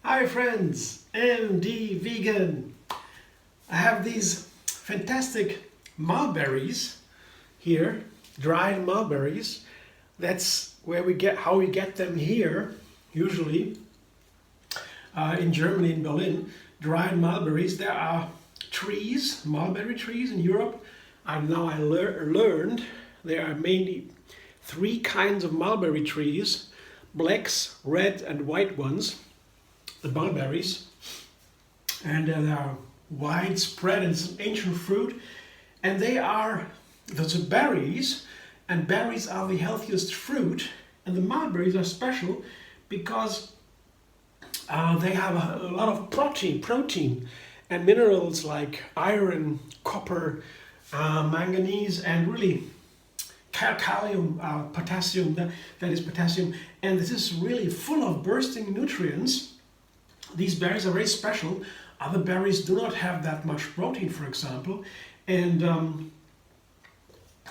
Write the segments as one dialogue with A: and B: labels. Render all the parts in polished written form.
A: Hi friends, MD Vegan. I have these fantastic mulberries here, dried mulberries. That's where how we get them here, usually in Germany, in Berlin. Dried mulberries. There are trees, mulberry trees in Europe. I learned there are mainly three kinds of mulberry trees: blacks, red, and white ones. The mulberries, and they are widespread and some ancient fruit, and those are berries, and berries are the healthiest fruit, and the mulberries are special because they have a lot of protein and minerals like iron, copper, manganese, and really calcium, potassium, that is potassium, and this is really full of bursting nutrients. These berries are very special. Other berries do not have that much protein, for example. And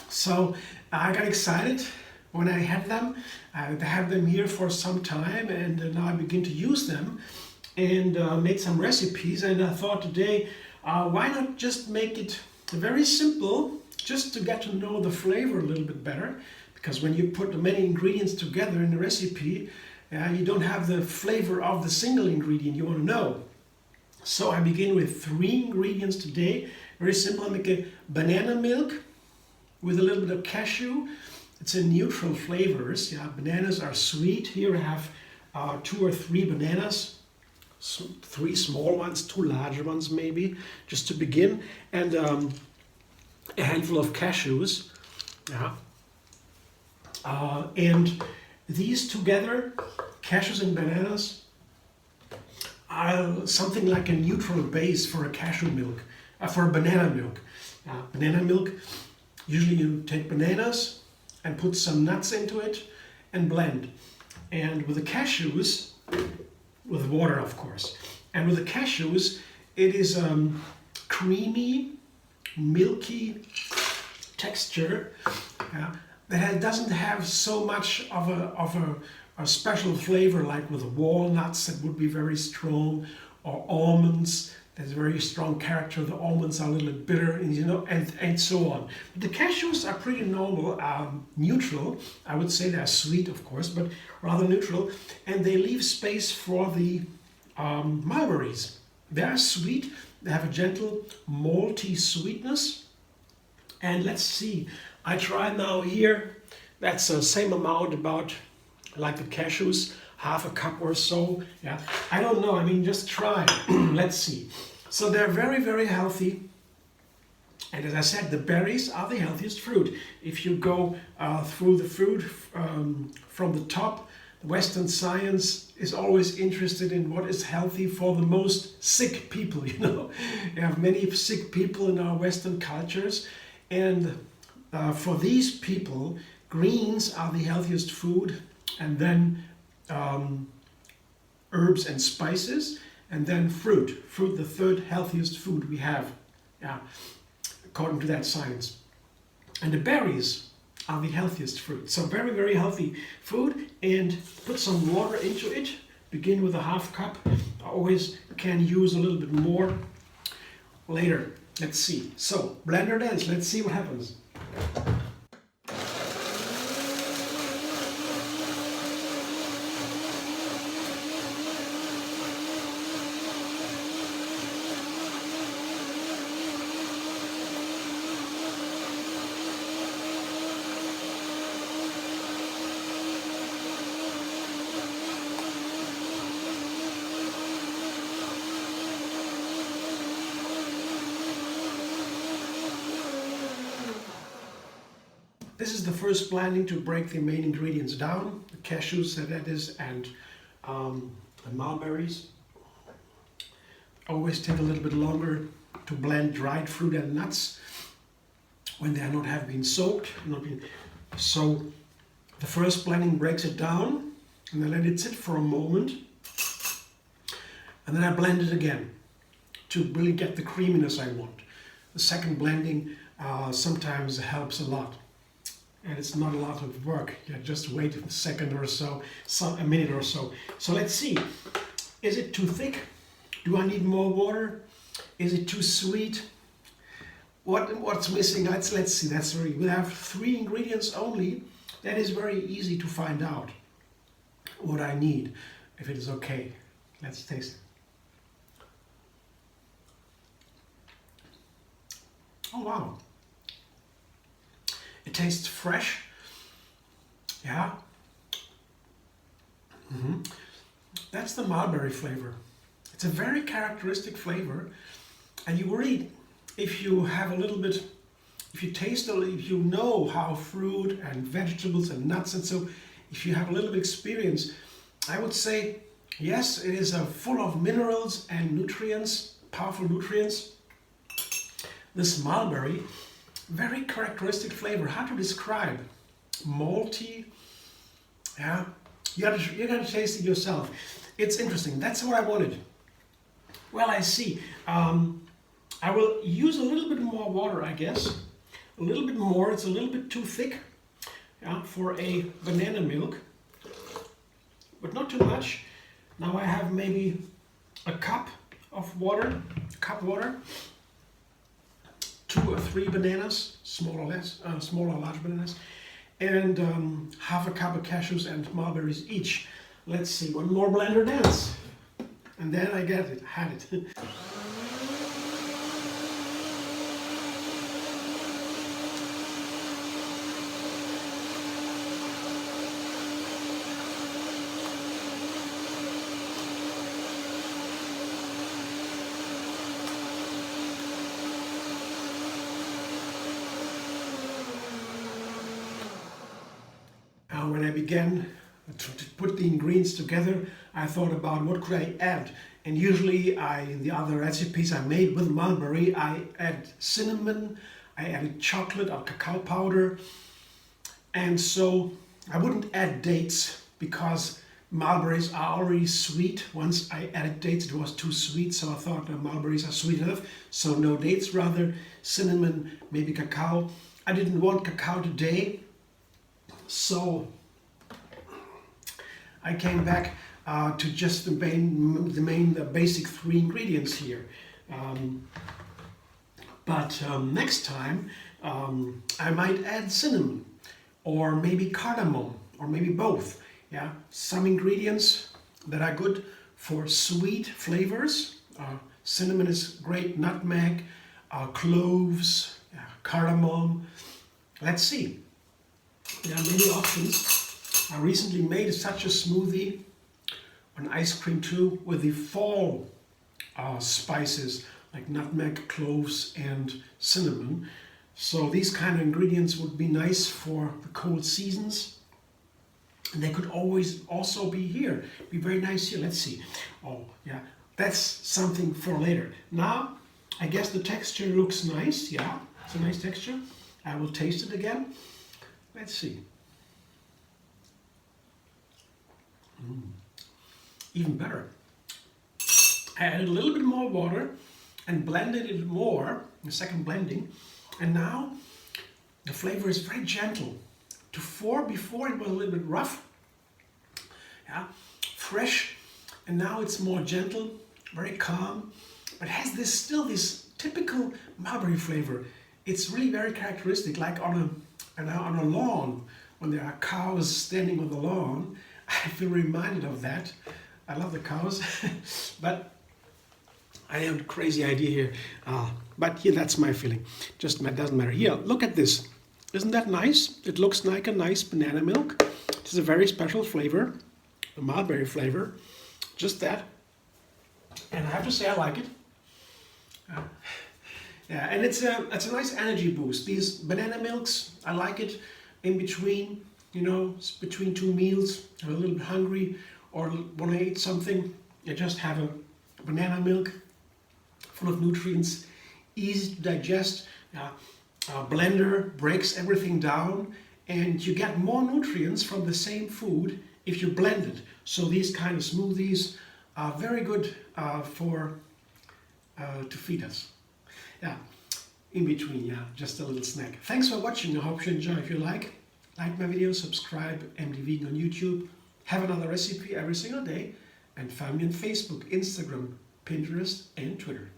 A: so I got excited when I had them. I had them here for some time, and now I begin to use them and made some recipes. And I thought today, why not just make it very simple, just to get to know the flavor a little bit better. Because when you put many ingredients together in a recipe, you don't have the flavor of the single ingredient you want to know. So I begin with 3 ingredients today. Very simple. I make a banana milk with a little bit of cashew. It's in neutral flavors. Bananas are sweet. Here I have 2 or 3 bananas. 3 small ones, 2 larger ones maybe, just to begin. And a handful of cashews. And these together, cashews and bananas, are something like a neutral base for a cashew milk, for a banana milk. Banana milk, usually you take bananas and put some nuts into it and blend. And with the cashews, with water of course, and with the cashews, it is creamy, milky texture. That doesn't have so much of a special flavor like with walnuts that would be very strong, or almonds. There's a very strong character. The almonds are a little bit bitter, and so on. But the cashews are pretty normal, neutral. I would say they're sweet, of course, but rather neutral. And they leave space for the mulberries. They are sweet. They have a gentle malty sweetness. And let's see. I try now here. That's the same amount, about like the cashews, half a cup or so. I don't know. I mean, just try. Let's see. So they're very, very healthy. And as I said, the berries are the healthiest fruit. If you go through the food from the top, Western science is always interested in what is healthy for the most sick people. You have many sick people in our Western cultures, and for these people, greens are the healthiest food, and then herbs and spices, and then fruit, the third healthiest food we have, according to that science. And the berries are the healthiest fruit. So very, very healthy food, and put some water into it. Begin with a half cup. I always can use a little bit more later. Let's see. So blender dance, let's see what happens. This is the first blending to break the main ingredients down, the cashews, that is, and the mulberries. Always take a little bit longer to blend dried fruit and nuts when they have been soaked. So the first blending breaks it down, and I let it sit for a moment, and then I blend it again. to really get the creaminess I want. The second blending sometimes helps a lot. And it's not a lot of work. You just wait a second or so, a minute or so. So let's see. Is it too thick? Do I need more water? Is it too sweet? What's missing? Let's see. We have 3 ingredients only. That is very easy to find out what I need, if it is okay. Let's taste it. Oh wow. It tastes fresh. Yeah. That's the mulberry flavor. It's a very characteristic flavor, and you really, if you have a little bit, if you taste a little, if you know how fruit and vegetables and nuts and so, if you have a little bit experience, I would say yes, it is full of minerals and nutrients, powerful nutrients. This mulberry, very characteristic flavor. How to describe? Malty. Yeah, you gotta taste it yourself. It's interesting. That's what I wanted. Well, I see. I will use a little bit more water, I guess. A little bit more. It's a little bit too thick, yeah, for a banana milk, but not too much. Now I have maybe a cup of water, 2 or 3 bananas, small or large bananas, and half a cup of cashews and mulberries each. Let's see, one more blender dance, and then I had it. When I began to put the ingredients together, I thought about what could I add. And usually in the other recipes I made with mulberry, I add cinnamon, I added chocolate or cacao powder. And so I wouldn't add dates because mulberries are already sweet. Once I added dates, it was too sweet, so I thought mulberries are sweet enough. So no dates, rather cinnamon, maybe cacao. I didn't want cacao today, so I came back to just the basic 3 ingredients here. But next time I might add cinnamon or maybe cardamom or maybe both. Yeah, some ingredients that are good for sweet flavors. Cinnamon is great, nutmeg, cloves, cardamom. Let's see. There are many options. I recently made such a smoothie on ice cream too with the fall spices like nutmeg, cloves and cinnamon. So these kind of ingredients would be nice for the cold seasons. And they could always also be here, be very nice here. Let's see. Oh yeah, that's something for later. Now, I guess the texture looks nice. Yeah, it's a nice texture. I will taste it again. Let's see. Even better. I added a little bit more water and blended it more, the second blending, and now the flavor is very gentle. Before it was a little bit rough, yeah, fresh, and now it's more gentle, very calm, but has still this typical mulberry flavor. It's really very characteristic, like on a lawn, when there are cows standing on the lawn. I feel reminded of that. I love the cows, but I have a crazy idea here. But here, that's my feeling. Just doesn't matter. Here, look at this. Isn't that nice? It looks like a nice banana milk. It's a very special flavor, a mulberry flavor. Just that. And I have to say, I like it. Yeah, and it's a nice energy boost. These banana milks, I like it in between. You know, between 2 meals, I'm a little bit hungry or want to eat something, you just have a banana milk full of nutrients, easy to digest. Blender breaks everything down and you get more nutrients from the same food if you blend it. So these kind of smoothies are very good for to feed us. Yeah, in between, yeah, just a little snack. Thanks for watching. I hope you enjoy. If you like my video, subscribe, MD Vegan on YouTube. Have another recipe every single day. And find me on Facebook, Instagram, Pinterest, and Twitter.